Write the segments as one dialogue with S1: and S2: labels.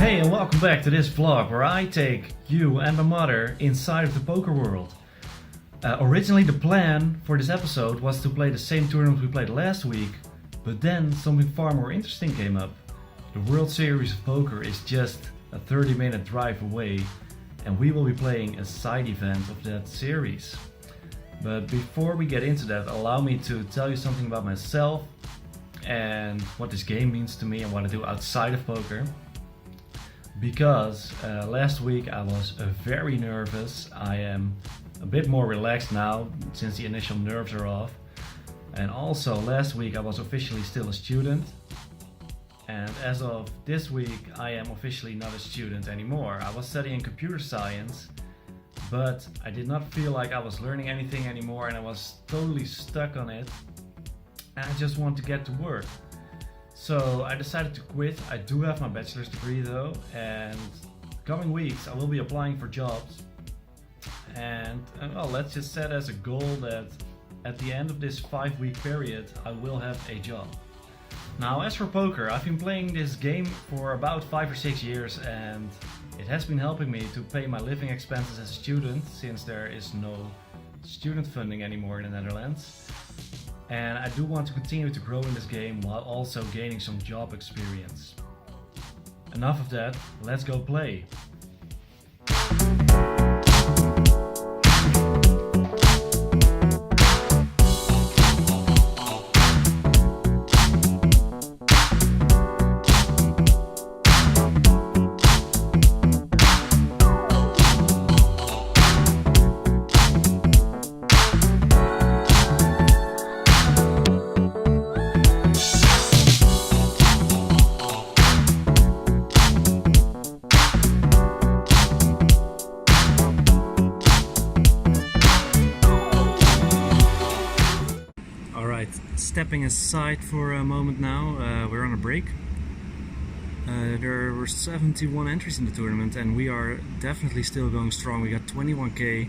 S1: Hey, and welcome back to this vlog where I take you and my mother inside of the poker world. Originally the plan for this episode was to play the same tournament we played last week, but then something far more interesting came up. The World Series of Poker is just a 30-minute drive away, and we will be playing a side event of that series. But before we get into that, allow me to tell you something about myself and what this game means to me and what I do outside of poker. Because last week I was very nervous. I am a bit more relaxed now since the initial nerves are off. And also last week I was officially still a student. And as of this week I am officially not a student anymore. I was studying computer science, but I did not feel like I was learning anything anymore and I was totally stuck on it. And I just want to get to work. So I decided to quit. I do have my bachelor's degree though, and coming weeks I will be applying for jobs. And well, let's just set as a goal that at the end of this 5-week period I will have a job. Now as for poker, I've been playing this game for about 5 or 6 years and it has been helping me to pay my living expenses as a student, since there is no student funding anymore in the Netherlands. And I do want to continue to grow in this game while also gaining some job experience. Enough of that, let's go play. Stepping aside for a moment now, we're on a break. There were 71 entries in the tournament and we are definitely still going strong. We got 21k.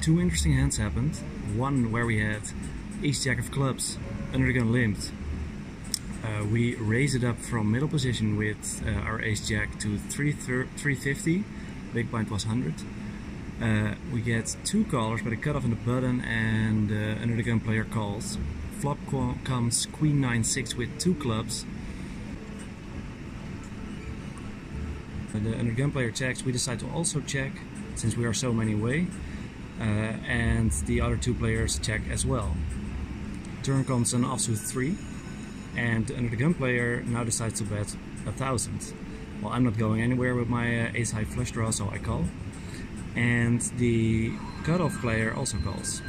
S1: Two interesting hands happened. One where we had ace-jack of clubs, under the gun limped. We raised it up from middle position with our ace-jack to 350. Big blind was 100. We get two callers by the cutoff and the button, and under the gun player calls. Flop comes queen 9-6 with two clubs. The under gun player checks. We decide to also check since we are so many away, and the other two players check as well. Turn comes an offsuit 3, and the under the gun player now decides to bet 1,000. Well, I'm not going anywhere with my ace high flush draw, so I call. And the cutoff player also calls.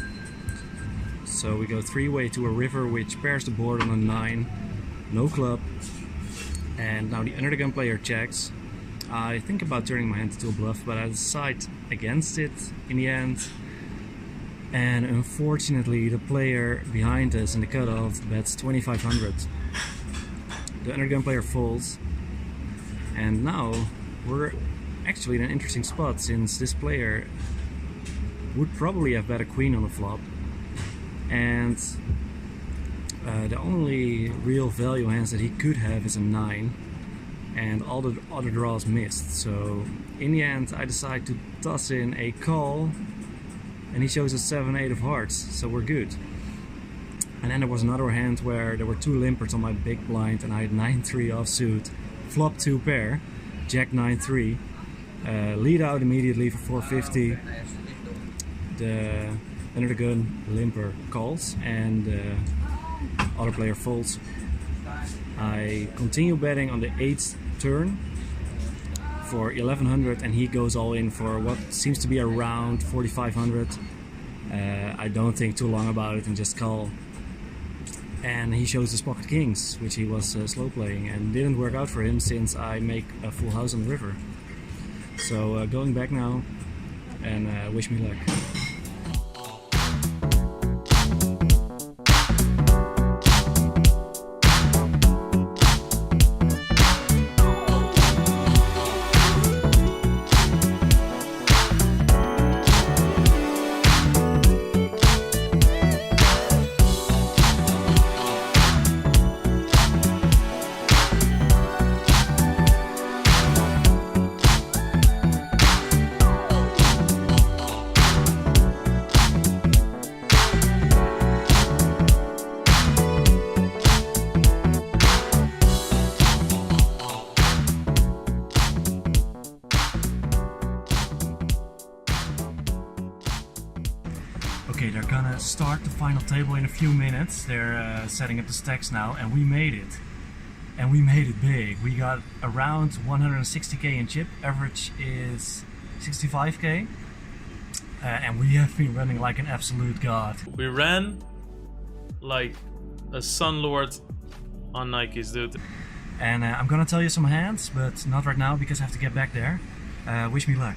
S1: So we go three-way to a river which pairs the board on a 9, no club. And now the under the gun player checks. I think about turning my hand to a bluff, but I decide against it in the end. And unfortunately the player behind us in the cutoff bets 2,500. The under the gun player folds. And now we're actually in an interesting spot, since this player would probably have bet a queen on the flop. And the only real value hands that he could have is a 9, and all the other draws missed. So in the end I decide to toss in a call, and he shows a 7-8 of hearts, so we're good. And then there was another hand where there were two limpers on my big blind and I had 9-3 offsuit, flop 2 pair, jack 9-3, lead out immediately for 450. The under the gun limper calls and other player folds. I continue betting on the 8th turn for 1,100, and he goes all in for what seems to be around 4,500. I don't think too long about it and just call. And he shows his pocket kings, which he was slow playing, and didn't work out for him since I make a full house on the river. So going back now, and wish me luck. gonna start the final table in a few minutes. They're setting up the stacks now, and we made it. And we made it big. We got around 160k in chip. Average is 65k. And we have been running like an absolute god.
S2: We ran like a Sun Lord on Nikes, dude.
S1: And I'm gonna tell you some hands, but not right now because I have to get back there. Wish me luck.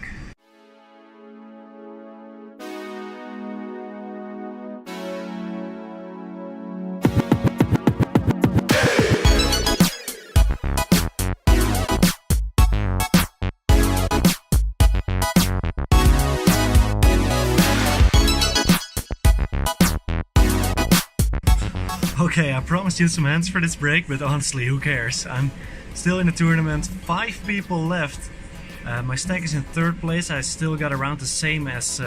S1: Okay, I promised you some hands for this break, but honestly, who cares? I'm still in the tournament, 5 people left. My stack is in 3rd place. I still got around the same as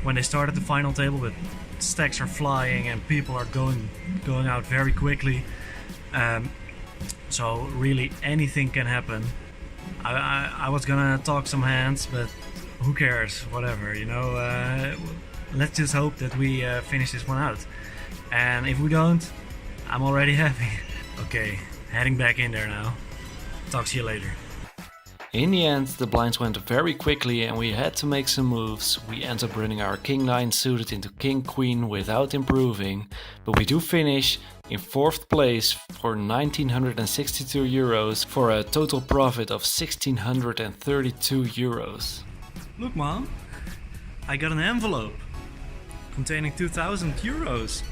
S1: when they started the final table, but stacks are flying and people are going out very quickly. So really anything can happen. I was gonna talk some hands, but who cares? Whatever, you know. Let's just hope that we finish this one out. And if we don't, I'm already happy. Okay, heading back in there now. Talk to you later. In the end, the blinds went very quickly and we had to make some moves. We ended up running our King 9 suited into King Queen without improving, but we do finish in 4th place for 1962 euros for a total profit of 1632 euros. Look, Mom, I got an envelope containing 2000 euros.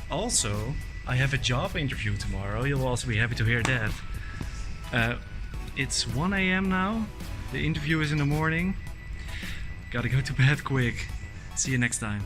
S1: Also, I have a job interview tomorrow. You'll also be happy to hear that. It's 1 AM now. The interview is in the morning. Gotta go to bed quick. See you next time.